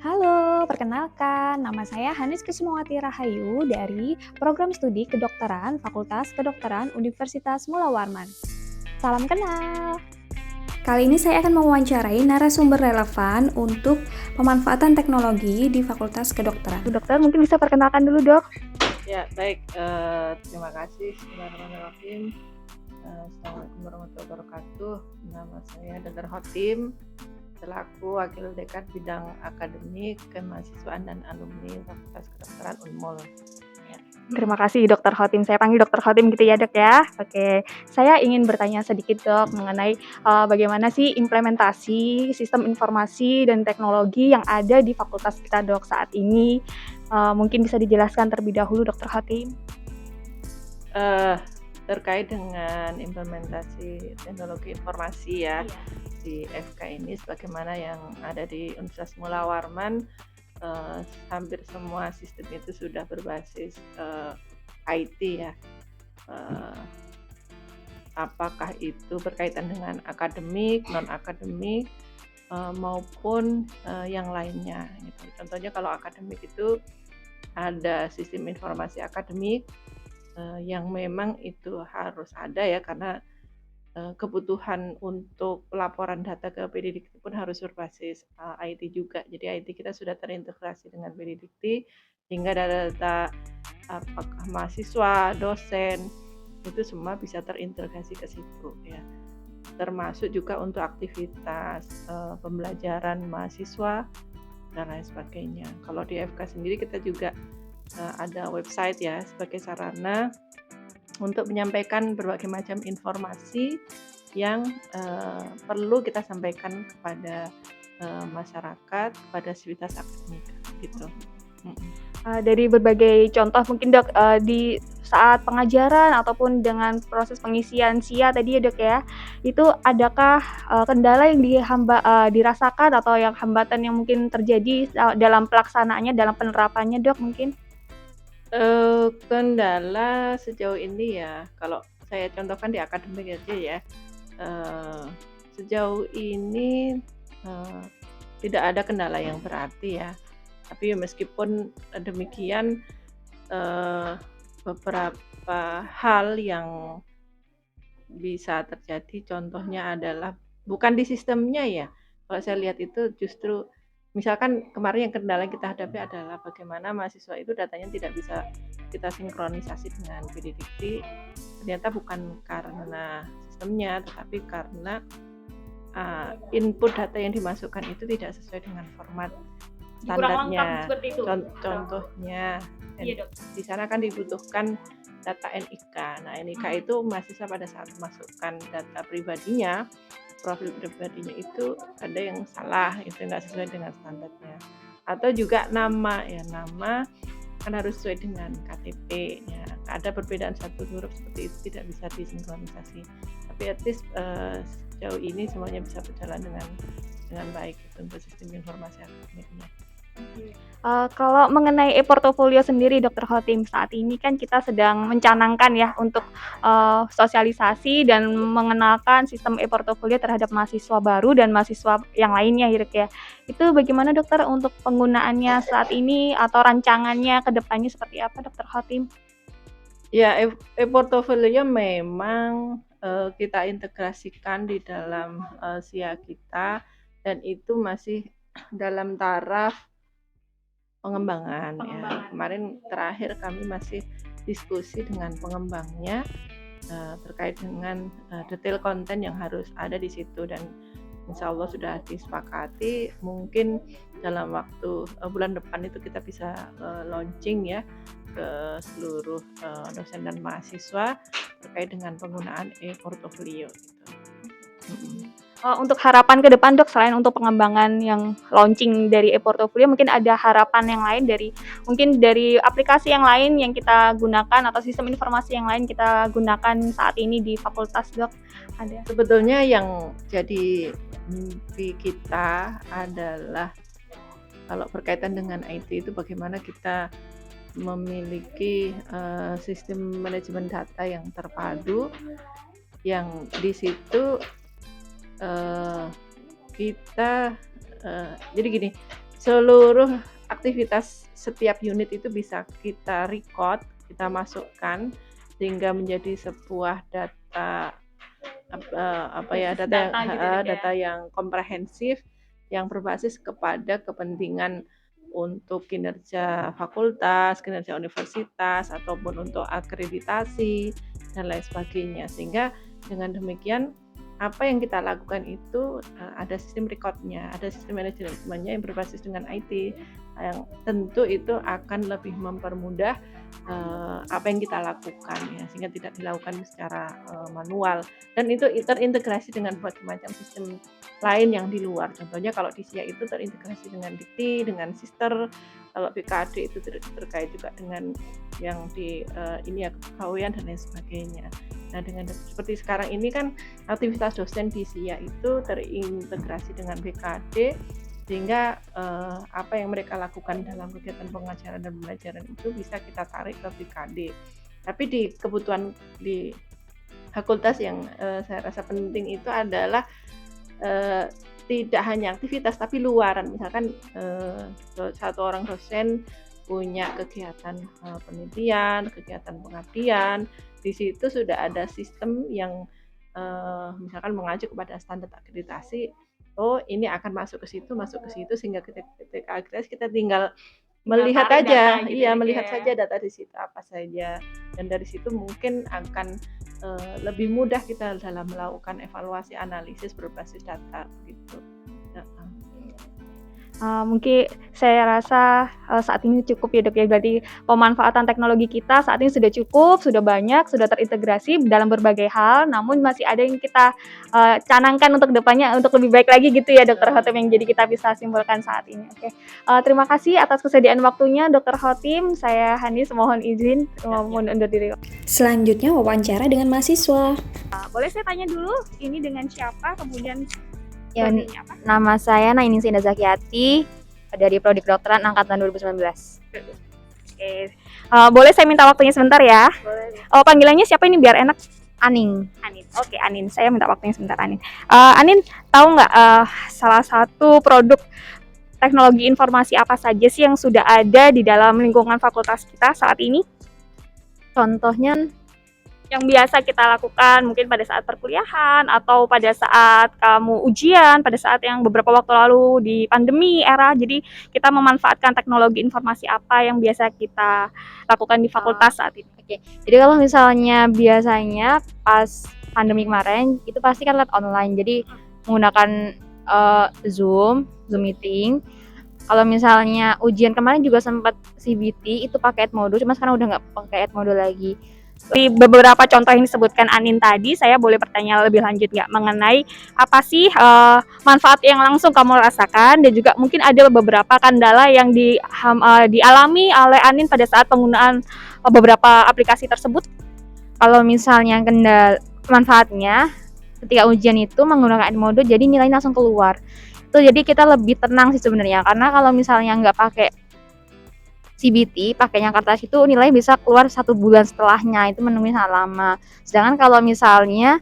Halo, perkenalkan, nama saya Hanis Kusumawati Rahayu dari Program Studi Kedokteran Fakultas Kedokteran Universitas Mula Warman. Salam kenal. Kali ini saya akan mewawancarai narasumber relevan untuk pemanfaatan teknologi di Fakultas Kedokteran. Dokter, mungkin bisa perkenalkan dulu, Dok. Ya, baik. Terima kasih. Bismillahirrahmanirrahim. Assalamualaikum warahmatullahi wabarakatuh. Nama saya Dr. Hotim, selaku Wakil Dekan Bidang Akademik, Kemahasiswaan dan Alumni Fakultas Kedokteran Unmul. Terima kasih Dokter Hotim. Saya panggil Dokter Hotim gitu ya, Dok ya. Oke, saya ingin bertanya sedikit, Dok, mengenai bagaimana sih implementasi sistem informasi dan teknologi yang ada di fakultas kita, Dok, saat ini. Mungkin bisa dijelaskan terlebih dahulu, Dokter Hotim. Terkait dengan implementasi teknologi informasi ya, di FK ini sebagaimana yang ada di Universitas Mula Warman, hampir semua sistem itu sudah berbasis IT ya. Apakah itu berkaitan dengan akademik, non-akademik, maupun yang lainnya gitu. Contohnya kalau akademik itu ada sistem informasi akademik yang memang itu harus ada ya, karena kebutuhan untuk pelaporan data ke PDDikti pun harus berbasis IT juga. Jadi IT kita sudah terintegrasi dengan PDDikti hingga data apakah mahasiswa, dosen itu semua bisa terintegrasi ke situ ya. Termasuk juga untuk aktivitas pembelajaran mahasiswa dan lain sebagainya. Kalau di FK sendiri kita juga ada website ya sebagai sarana untuk menyampaikan berbagai macam informasi yang perlu kita sampaikan kepada masyarakat, kepada sivitas akademik gitu. Dari berbagai contoh mungkin, Dok, di saat pengajaran ataupun dengan proses pengisian SIA tadi ya, Dok, ya, itu adakah kendala yang dirasakan atau yang hambatan yang mungkin terjadi dalam pelaksanaannya, dalam penerapannya, Dok, mungkin? Kendala sejauh ini ya, kalau saya contohkan di akademik aja ya, sejauh ini tidak ada kendala yang berarti ya. Tapi meskipun demikian, beberapa hal yang bisa terjadi contohnya adalah bukan di sistemnya ya. Kalau saya lihat itu justru misalkan kemarin yang kendala yang kita hadapi adalah bagaimana mahasiswa itu datanya tidak bisa kita sinkronisasi dengan PDDikti. Ternyata bukan karena sistemnya, tetapi karena input data yang dimasukkan itu tidak sesuai dengan format standarnya. Contohnya, Iya, Dok. di sana kan dibutuhkan data NIK. Nah, NIK itu mahasiswa pada saat memasukkan data pribadinya, profil pribadinya itu ada yang salah, itu nggak sesuai dengan standarnya. Atau juga nama kan harus sesuai dengan KTP. Ya, ada perbedaan satu huruf seperti itu tidak bisa disinkronisasi. Tapi at least sejauh ini semuanya bisa berjalan dengan baik untuk sistem informasi akademiknya. Kalau mengenai e-portofolio sendiri, Dokter Hotim, saat ini kan kita sedang mencanangkan ya untuk sosialisasi dan mengenalkan sistem e-portofolio terhadap mahasiswa baru dan mahasiswa yang lainnya ya, Dok, ya. Itu bagaimana, Dokter, untuk penggunaannya saat ini atau rancangannya ke depannya seperti apa, Dokter Hotim? Ya, e-portofolio memang kita integrasikan di dalam SIA kita, dan itu masih dalam taraf pengembangan. Ya. Kemarin terakhir kami masih diskusi dengan pengembangnya terkait dengan detail konten yang harus ada di situ, dan insya Allah sudah disepakati. Mungkin dalam waktu bulan depan itu kita bisa launching ya ke seluruh dosen dan mahasiswa terkait dengan penggunaan e-portofolio gitu. Untuk harapan ke depan, Dok, selain untuk pengembangan yang launching dari e-portofolio, mungkin ada harapan yang lain mungkin dari aplikasi yang lain yang kita gunakan atau sistem informasi yang lain kita gunakan saat ini di fakultas, Dok? Ada? Sebetulnya yang jadi mimpi kita adalah kalau berkaitan dengan IT itu bagaimana kita memiliki sistem manajemen data yang terpadu, yang di situ kita jadi gini, seluruh aktivitas setiap unit itu bisa kita record, kita masukkan sehingga menjadi sebuah data apa ya, Basis data gitu ya, Dok, ya? data yang komprehensif yang berbasis kepada kepentingan untuk kinerja fakultas, kinerja universitas, ataupun untuk akreditasi dan lain sebagainya. Sehingga dengan demikian apa yang kita lakukan itu ada sistem recordnya, ada sistem manajemennya yang berbasis dengan IT, yang tentu itu akan lebih mempermudah apa yang kita lakukan ya, sehingga tidak dilakukan secara manual, dan itu terintegrasi dengan berbagai macam sistem lain yang di luar. Contohnya kalau di SIA itu terintegrasi dengan Dikti, dengan Sister, kalau BKD itu terkait juga dengan yang di ini ya, kepegawaian dan lain sebagainya. Nah, dengan seperti sekarang ini kan aktivitas dosen di SIA itu terintegrasi dengan BKD, sehingga apa yang mereka lakukan dalam kegiatan pengajaran dan pembelajaran itu bisa kita tarik ke BKD. Tapi di kebutuhan di fakultas yang saya rasa penting itu adalah tidak hanya aktivitas tapi luaran. Misalkan satu orang dosen punya kegiatan penelitian, kegiatan pengabdian, di situ sudah ada sistem yang misalkan mengacu kepada standar akreditasi. Oh, ini akan masuk ke situ, sehingga ketika akreditasi kita tinggal melihat aja, Data gitu iya, ya, Dok, melihat ya? saja data di situ apa saja, dan dari situ mungkin akan lebih mudah kita dalam melakukan evaluasi analisis berbasis data gitu. Mungkin saya rasa saat ini cukup ya, Dok, ya. Berarti pemanfaatan teknologi kita saat ini sudah cukup, sudah banyak, sudah terintegrasi dalam berbagai hal, namun masih ada yang kita canangkan untuk depannya untuk lebih baik lagi gitu ya, Dr. Hotim, yang jadi kita bisa simpulkan saat ini. Oke, terima kasih atas kesediaan waktunya, Dr. Hotim. Saya Hanis mohon izin mohon undur diri. Selanjutnya wawancara dengan mahasiswa. Boleh saya tanya dulu, ini dengan siapa, kemudian Ya, prodinya apa? nama saya Nainin Sinda Zakiati dari Prodi Kedokteran angkatan 2019. Oke, boleh saya minta waktunya sebentar ya? Boleh. Oh, panggilannya siapa ini biar enak? Aning. Anin. Oke, Anin. Saya minta waktunya sebentar, Anin. Anin, tahu nggak salah satu produk teknologi informasi apa saja sih yang sudah ada di dalam lingkungan fakultas kita saat ini? Contohnya Yang biasa kita lakukan mungkin pada saat perkuliahan atau pada saat kamu ujian, pada saat yang beberapa waktu lalu di pandemi era. Jadi kita memanfaatkan teknologi informasi apa yang biasa kita lakukan di fakultas saat ini. Oke. Jadi kalau misalnya biasanya pas pandemi kemarin itu pasti kan lewat online. Jadi menggunakan Zoom meeting. Kalau misalnya ujian kemarin juga sempat CBT itu pakai Edmodo, cuma sekarang udah nggak pakai Edmodo lagi. Di beberapa contoh yang disebutkan Anin tadi, saya boleh bertanya lebih lanjut nggak mengenai apa sih manfaat yang langsung kamu rasakan, dan juga mungkin ada beberapa kendala yang dialami oleh Anin pada saat penggunaan beberapa aplikasi tersebut? Kalau misalnya manfaatnya ketika ujian itu menggunakan Edmodo, jadi nilainya langsung keluar. Itu jadi kita lebih tenang sih sebenarnya, karena kalau misalnya nggak pakai CBT, pakainya kertas itu nilai bisa keluar 1 bulan setelahnya, itu menemui sangat lama. Sedangkan kalau misalnya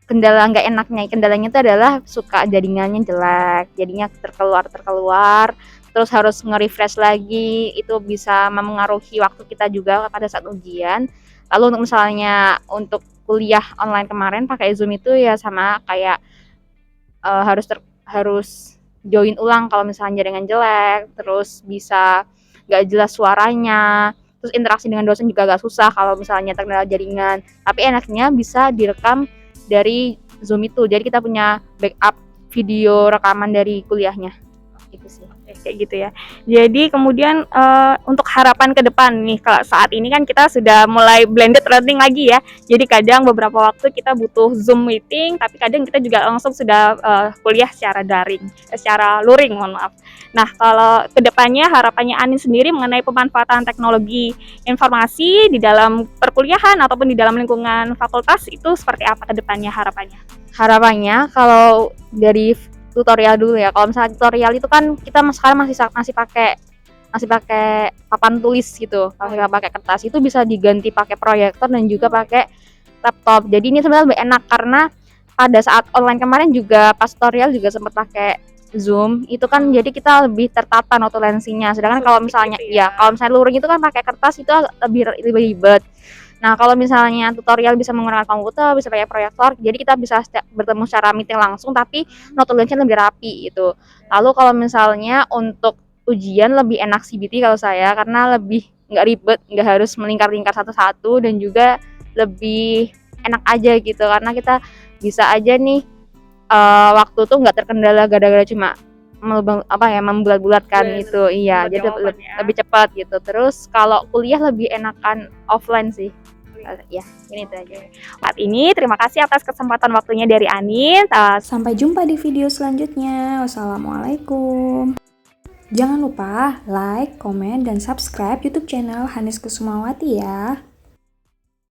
kendalanya itu adalah suka jaringannya jelek, jadinya terkeluar, terus harus nge-refresh lagi, itu bisa mempengaruhi waktu kita juga pada saat ujian. Lalu untuk misalnya untuk kuliah online kemarin pakai Zoom itu ya sama kayak harus join ulang kalau misalnya jaringan jelek, terus bisa nggak jelas suaranya, terus interaksi dengan dosen juga agak susah kalau misalnya terkendala jaringan. Tapi enaknya bisa direkam dari Zoom itu, jadi kita punya backup video rekaman dari kuliahnya gitu sih. Kayak gitu ya. Jadi kemudian untuk harapan ke depan nih, kalau saat ini kan kita sudah mulai blended learning lagi ya. Jadi kadang beberapa waktu kita butuh Zoom meeting, tapi kadang kita juga langsung sudah kuliah secara luring, mohon maaf. Nah, kalau ke depannya harapannya Anin sendiri mengenai pemanfaatan teknologi informasi di dalam perkuliahan ataupun di dalam lingkungan fakultas itu seperti apa ke depannya harapannya? Harapannya kalau dari tutorial dulu ya. Kalau misalnya tutorial itu kan kita sekarang masih pakai papan tulis gitu, pakai kertas. Itu bisa diganti pakai proyektor dan juga pakai laptop. Jadi ini sebenarnya lebih enak karena pada saat online kemarin juga pas tutorial juga sempat pakai Zoom itu kan jadi kita lebih tertata notulensinya. Sedangkan kalau misalnya Gitu ya. kalau misalnya luring itu kan pakai kertas itu lebih ribet. Nah, kalau misalnya tutorial bisa menggunakan komputer, bisa pakai proyektor, jadi kita bisa bertemu secara meeting langsung tapi notulensinya lebih rapi gitu. Lalu kalau misalnya untuk ujian lebih enak CBT kalau saya karena lebih nggak ribet, nggak harus melingkar-lingkar satu-satu dan juga lebih enak aja gitu karena kita bisa aja nih waktu tuh nggak terkendala gara-gara cuma membulat-bulatkan Bener, itu, iya, buat jadi jawaban ya. lebih cepat gitu. Terus kalau kuliah lebih enakan offline sih. Ya, ini itu aja. Saat ini terima kasih atas kesempatan waktunya dari Anin. Sampai jumpa di video selanjutnya. Wassalamualaikum. Jangan lupa like, komen, dan subscribe YouTube channel Hanis Kusumawati ya.